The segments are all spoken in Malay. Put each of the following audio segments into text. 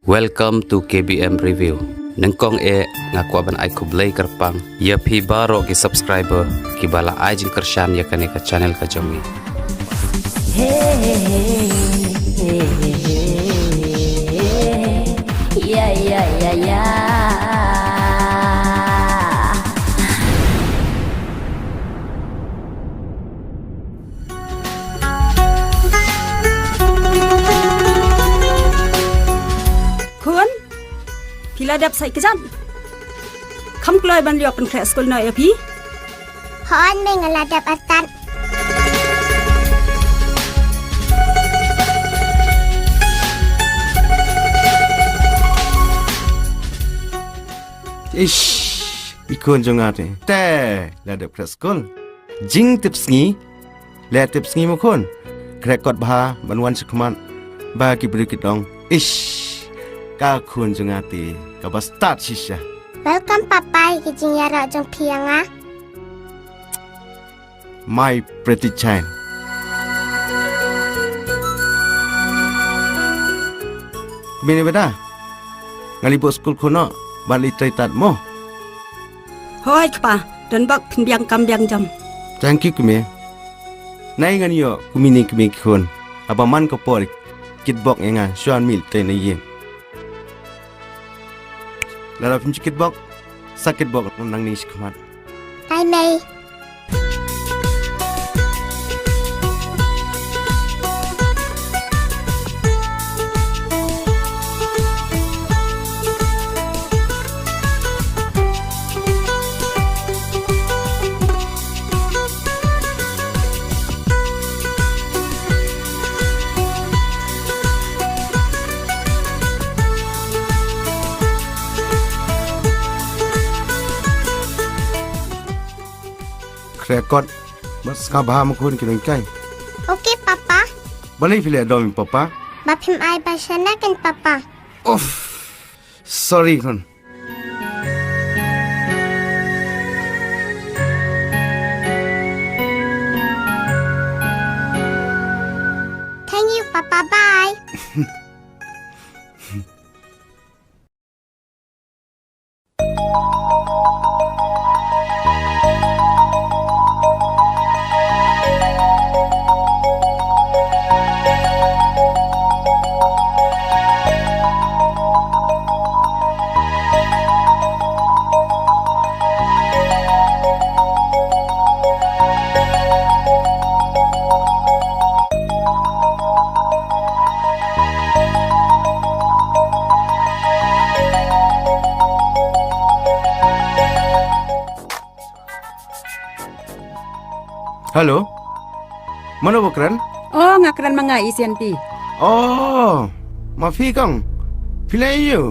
Welcome to KBM Review. Nengkong ngakwa ban ai kublay kerpang. Ya pi baro ki subscriber ki bala ai jin kershan ya kane ka channel ka jongi. Ya. Pila dap sai kejan. Kam kloi ban liop pen kre skul na ya pi. Hon meng aladap atan. Ikon jongate. Te ladap kre skul. Jing tips ngi. Le tips ngi mokon. Krekot bah banwan sekman. Ba ki berikit dong. Ka kun jongate. Ka ba start shisha. Welcome papa kijing yara jong pianga. My pretty child. Bini beda. Ngalibot skul kono balik tat mo. Hoi kpa dan bak pinbiang kam biang jam. Thank you kumi. Nai ngan yo kumini kumi kon. Aba man ko por kitbok nga shuan mil te na yin. Lala pinch kitbok sakit bok nang ni skmat. Ai mei. Rekod mas kabah makun kinong kai. Okay papa. Boleh pilih dom papa. Bapim ai basana kan papa. Sorry kon. Thank you papa bye. Halo. Mana bokran? Oh ngakran manga isian pi. Oh, mafi kang. Pilih you.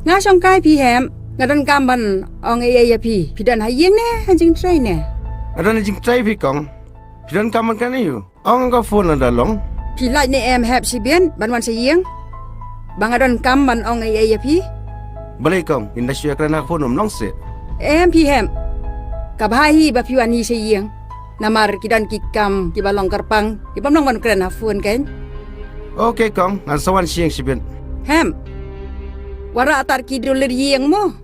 Nga song kai pi hem. Ngadan kam ban ong ya pi. Pidan hayeng ne hanjing trai ne. Ada ni jing try fi kang. Pidan kaman kan you. Ong ka phone ada long. Pi lai ne em hep si bien ban wan sayeng. Bang adan kam ban ong ya pi. Boleh kang. Industri kerana phone long se. Em pi hem. Kabhahi ba pi wan ni sayeng. Namar kidan kikam kibalong kerpang kibamnong ban kren hafun kan. Okay kang. Ngan sawan siang si ben. Hem. Wara atar kidul rieng mo.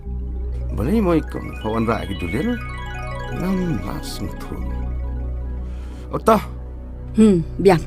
Boleh mo ikam. Kawan rak gitu dia. Nam langsung tu. Otah. Biang.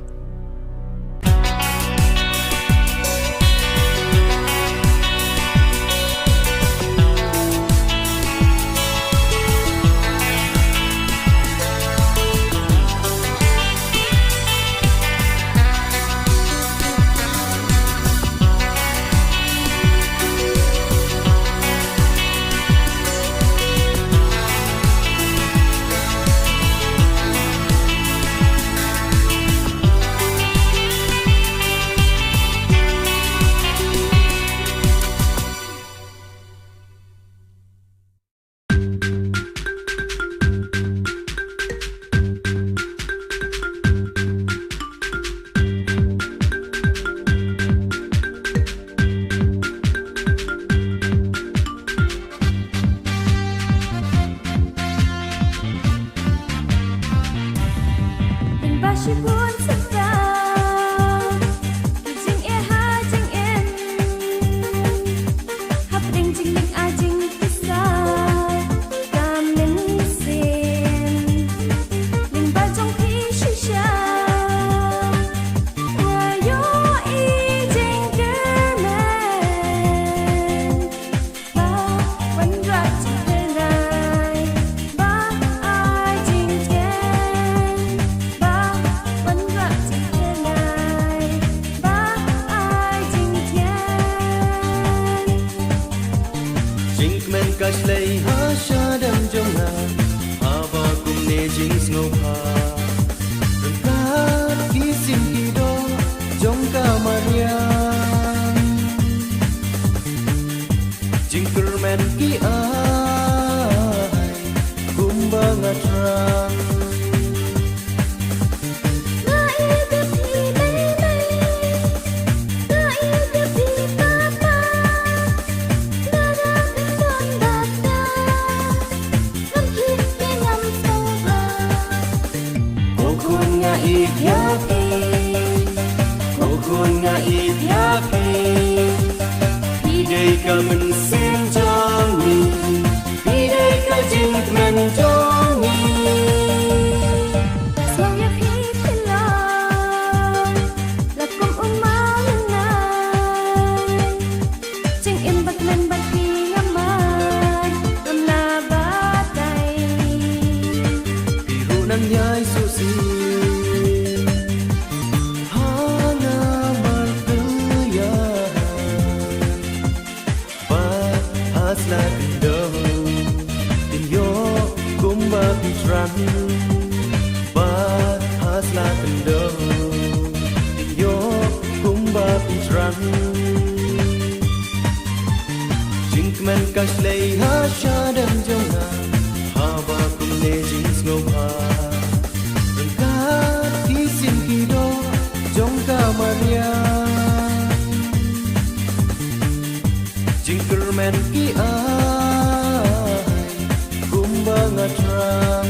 men kashlei ha shadam jonga aba kumne jings no pha Rangkat kisim kido jongka maria Jingker men ki ai kumbanga Thrang Kamen sim jongi Pidai ka jing men jongi Saya pilang Lakum umangan Jing imbak men bagi aman Ramla batai Biru nan yai susi Bahas la kendo Yo kumba Thrang Jinkman kashlei ha shadam jonga Haba kumne jings no pha Rangkat kisim kido jongka maria Jinkerman ki ai kumbanga Thrang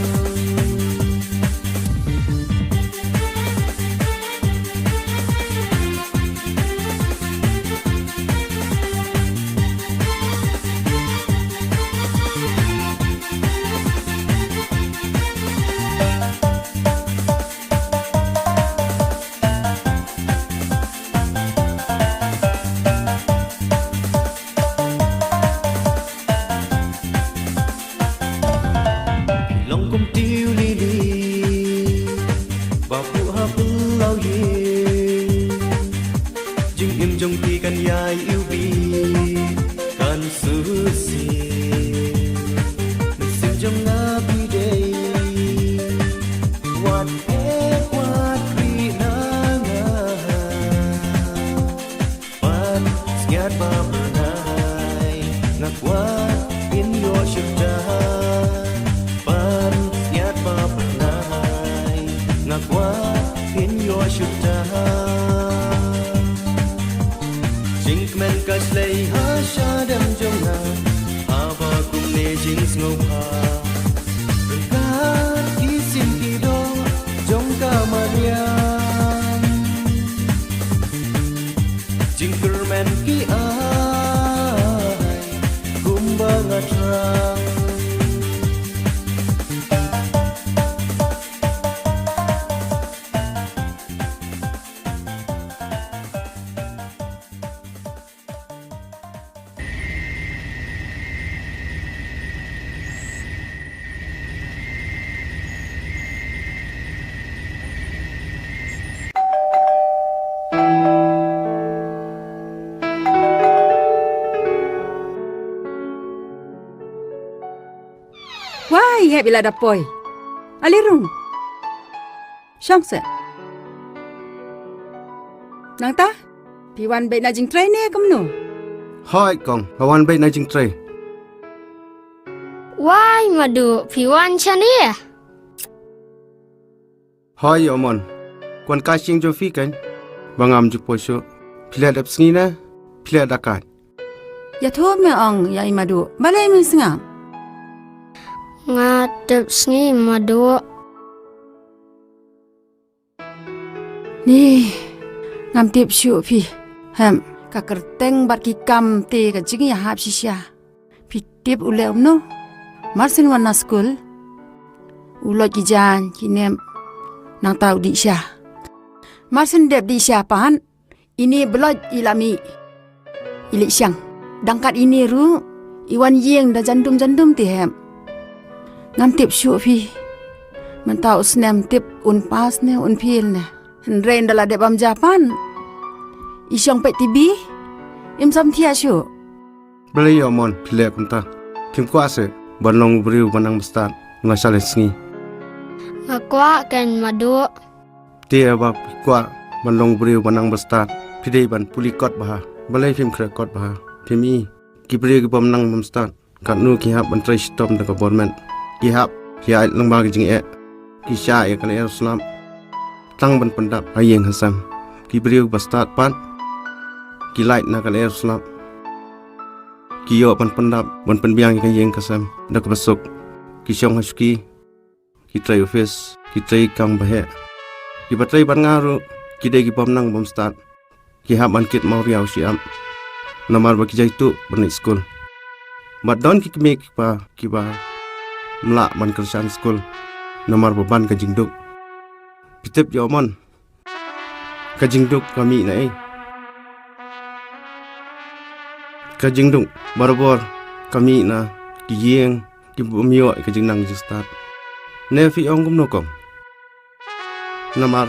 Wai bila dapoi Alirung Syang se Nang ta Piwan baik na jing try ne kamnu Hai kong lawan baik na jing try Wai madu Piwan chani Hai omon Kwan kasing jo fi kan Bangam ju posyo Pilihat dap sengi na Pilihat dakat Ya tho me ong ya imadu balai me sengam Ngadep sengi madu Ni ngam tip syu phi ham ka kerteng bat ki kam te ka jing ya hap shisha phi tip ule no marsin wana school ulo ki jan ki nem nang tau di sha marsin dep di sha pan ini beloj ilami ilik syang dangkat ini ru iwan yeng da jandum ti hem ngam tip syu phi man tau snem tip un pas ne un phil ne Ren dala de bam Japan. Isyong pek tibi. Im sam thia syu. Beli omon pilek kunta. Phlim Khasi Bainong beriu banang bestat ngasal sngi. Ngakwa kan madu. Dia ba kwa Bainong beriu banang bestat pidei ban pulikot bah. Balai Phlim krekot bah. Phimi ki beriu ki banang bestat kat nu ki hab ban trai stom dekat government. Ki hab ki ai lang ba ki jing ki sha kan Islam. Tang ban pendap ayeng hasam. Ki beriu bestat pan ki light na kan Islam. Kiyo pan pendap ban penbiang kan yeng kasam dak besok ki syong hasuki ki trai office ki trai kang bahe ki batrai ban ngaru ki dei ki bomnang bom start ki hab ban kit Mawrie siam namar ba ki jaitu ban school MacDonald ki mek pa ki ba mla ban kersan school namar ba ban ka Diengdoh pitep yomon ka Diengdoh kami na ka Diengdoh barabor kami na kiyeng ki bumio ka jingnang jistat ne fi ong gum nokom namar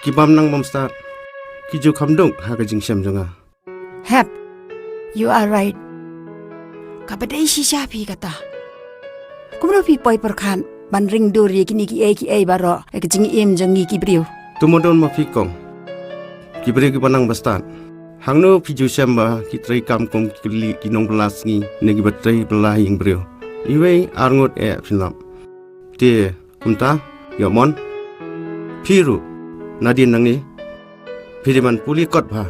ki bam nang bom start ki ju Khymdeit ha ka jingsem jonga. Hep, you are right. Kapadai shisha pi kata. Kumno pi poi perkhan banring duri kini ki ai baro ka jing im jangi ki brio. Tumodon ma fi kong ki brio ki banang bestat hangno piju samba ki trai kam kong ki Nongpluh ngi negi batrai belah yang brio iwe arngot film te kumta yomon piru nadin nangi piriman pulikot ba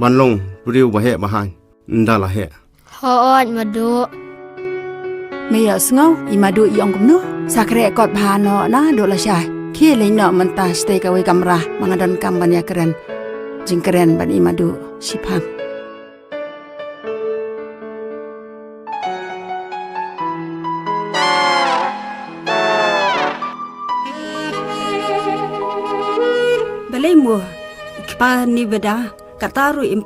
banlong brio bahe bahan ndala he Hoot madu. Meya sngau imadu iong kumno sakre kot bhano na do la syai. Ki leino mentah stay kawe kamrah mangadan kam ban ya keren. Jing keren ban imadu sipang. Balai mu kipa ni beda kataru 4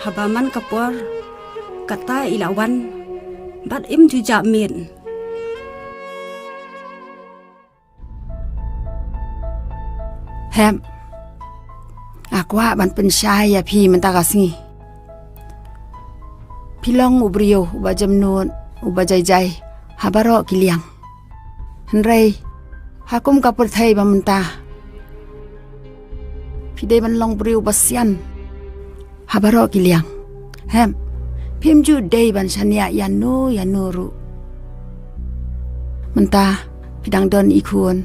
habaman kapor kata ilawan bat im juga min. Hem. Aku ban Pynshaibha pi mentakasngi. Pilong ubrio uba jamnun uba jai habaro kiliang. Henrei hakum kapur thai ba mentah. Pidei ban long brio basian habaro kiliang. Hem. Pimju dei ban sania yanuru. Mentah pidang don ikun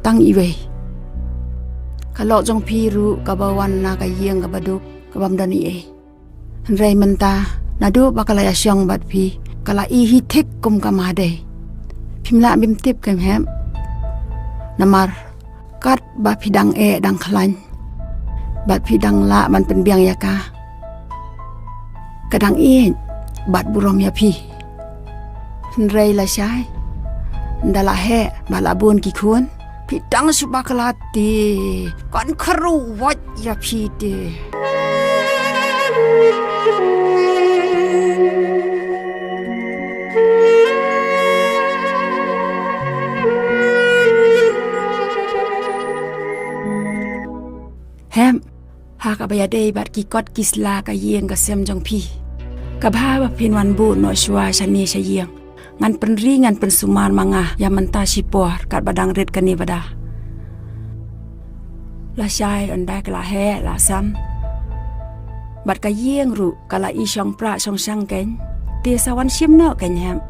tang iwe. Kalau jong piru kabawan na kayeng kabaduk kabam dani Henrei mentah nadu bakala ya syong bat pi kala ihi tek kum kamade. Pimla bimtip kem hem. Namar kat ba pidang dang klan. Bat pidang la ban penbiang ya ka. Kadang bat burom ya pi. Henrei la syai. Ndala he balabun kikun. Pidang subakalati kan keruat ya pide. Hem hak abaya dei bat kikot kisla ka yeng ka sem jong pi. Kabha ba pinwan bu no shwa shani shayeng. Ngan penri ngan pensumar mangah yang mentah Shibor kat badang red kani bada. La syai andai kala he la sam. Bat ka yeng ru kala i syong pra syong sang ken. Tia sawan sim no ken hem.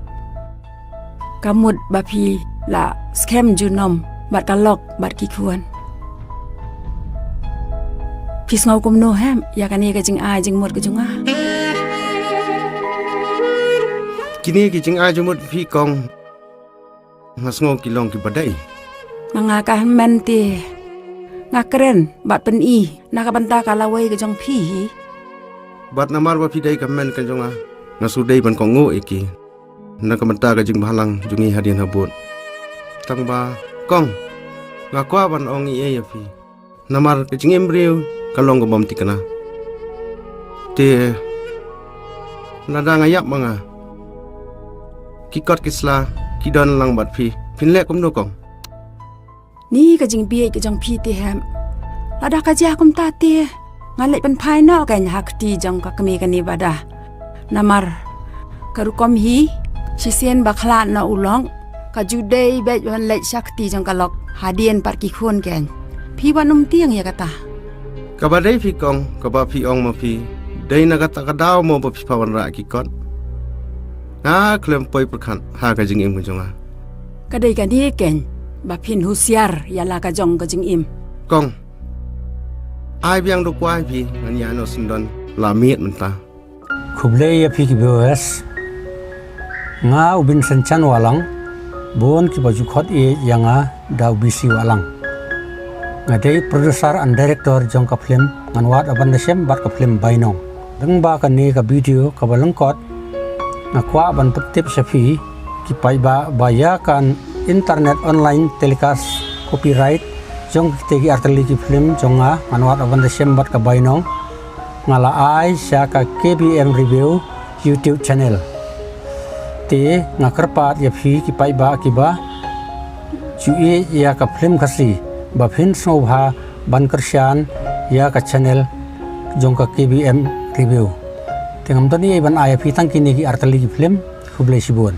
Kamut bapi la skem junom bat kalok bat kikuan. Pis ngau kum no hem ya kani ka jing a jing mut ka junga. Kini ki jing a jumut fi kong ngasngong kilong ki badai Ngakah menti ngakeren bat pen i nakabanta kalawai ke jong pi bat namar ba fi dai kamen kan jonga ngasudai ban kongo iki nakamanta ka jing balang jungi hadian habut tang ba kong ngakwa ban ong i ya fi namar ke jing embryo kalong ko bom tikana te nada ngayap manga kikot kisla kidon lang bat pi pinlek kum no kong ni ka jing bi ke jong pi te hem lada ka ja kum ta te ngalai pen phai no kan hak ti jong ka kami kan ni bada Namar karukom hi sisen bakla na ulong kajudei bet wan lek sakti jong kalok hadien parki khon ken phi wanum tiang ya kata Kabadai pi kong kaba pi ong ma pi dei na kata kadau mo ba pi pawan ra ki kot klem poi perkan ha ka jing im kunjonga kadai kan hi ken ba phin husiar ya la ka jong ka jing im kong ai biang do kwai pi an ya no sundon la miet menta Khublei ya phi ki BOS nga ubin sanchan walang bon ki baju khot e yanga da B.C.Wahlang ngadei producer and director jong ka film nganwat aban desem bat ka film Bainong deng ba ka ni ka video ka balangkot ngakwa ban pektip safi ki pai ba ya kan internet online telecast copyright jong tegi arteli ki film jonga nganwat aban desem bat ka Bainong ngala ai sya ka KBM review YouTube channel te ngakarpat ya phi ki pai ba ki ba chui ya ka Phlim Khasi ba phin snobha ban kersyan ya ka channel jong ka KBM review tengam tani ban ai phi tang kini ki artali ki film Khublei Shibor